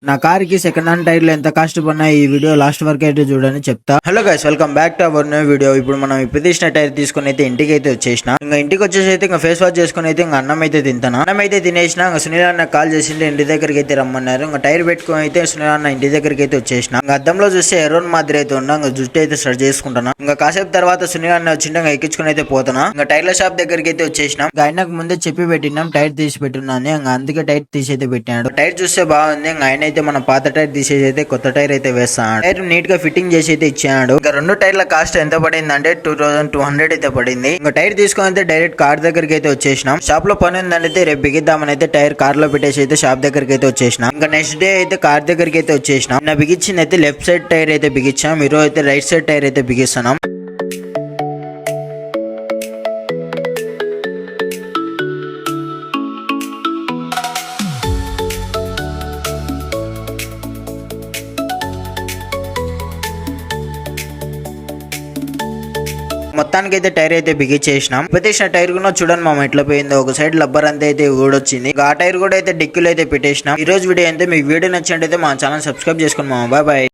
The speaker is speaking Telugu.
నా కార్ కి సెకండ్ హ్యాండ్ టైర్లు ఎంత కాస్ట్ పడినా ఈ వీడియో లాస్ట్ వరకు అయితే చూడని చెప్తా. Hello guys, welcome back to our new video. ఇప్పుడు మనం ఇప్పుడు తీసిన టైర్ తీసుకుని అయితే ఇంటికి అయితే వచ్చేసిన. ఇంకా ఇంటికి వచ్చేసి అయితే ఇంకా ఫేస్ వాష్ చేసుకుని అయితే ఇంకా అన్నం అయితే తింటాను. అన్నం అయితే తినేసిన. ఇంకా సునీల్ అన్న కాల్ చేసింది, ఇంటి దగ్గరికి అయితే రమ్మన్నారు. ఇంకా టైర్ పెట్టుకుని అయితే సునీల్ అన్న ఇంటి దగ్గరికి అయితే వచ్చేసిన. ఇంకా అద్దంలో చూస్తే ఎరోన్ మాదిరి అయితే ఉన్నా. ఇంకా జుట్టు అయితే స్టార్ట్ చేసుకుంటున్నా. ఇంకా కాసేపు తర్వాత సునీల్ అన్న వచ్చింటే ఇంకా ఎక్కించుకుని అయితే పోతున్నా. ఇంకా టైర్ల షాప్ దగ్గరికి అయితే వచ్చేసినాం. ఇంకా ఆయనకు ముందే చెప్పి పెట్టినాం టైర్ తీసి పెట్టున్నాను. ఇంకా అందుకే టైర్ తీసి అయితే పెట్టినాడు. టైర్ చూస్తే బాగుంది. ఇంకా ఆయన అయితే మన పాత టైర్ తీసేసి అయితే కొత్త టైర్ అయితే వేస్తాడు. టైర్ నీట్ గా ఫిట్టింగ్ చేసి అయితే ఇచ్చాడు. ఇంకా రెండు టైర్ల కాస్ట్ ఎంత పడింది అంటే 2200 అయితే పడింది. ఇంకా టైర్ తీసుకొని అయితే డైరెక్ట్ కార్ దగ్గరికి అయితే వచ్చేసినాం. షాప్ లో పని ఉందంటే రేపు బిగిద్దామని అయితే టైర్ కార్ లో పెట్టేసి అయితే షాప్ దగ్గరికి అయితే వచ్చేసినాం. ఇంకా నెక్స్ట్ డే అయితే కార్ దగ్గరికి అయితే వచ్చేసినాం. నా బిగించింది అయితే లెఫ్ట్ సైడ్ టైర్ అయితే బిగించాం. మీరు అయితే రైట్ సైడ్ టైర్ అయితే బిగిస్తున్నాం. మొత్తానికి అయితే టైర్ అయితే బిగించేసినాం. పెట్టేసిన టైర్ కూడా చూడండి మామ ఎట్లా పోయిందో. ఒక సైడ్ లబ్బర్ అంతా అయితే ఊడొచ్చింది. ఆ టైర్ కూడా అయితే డిక్కులు అయితే పెట్టేసినాం. ఈ రోజు వీడియో అయితే మీకు వీడియో నచ్చినట్టయితే మా ఛానల్ సబ్స్క్రైబ్ చేసుకోండి మామ. Bye bye.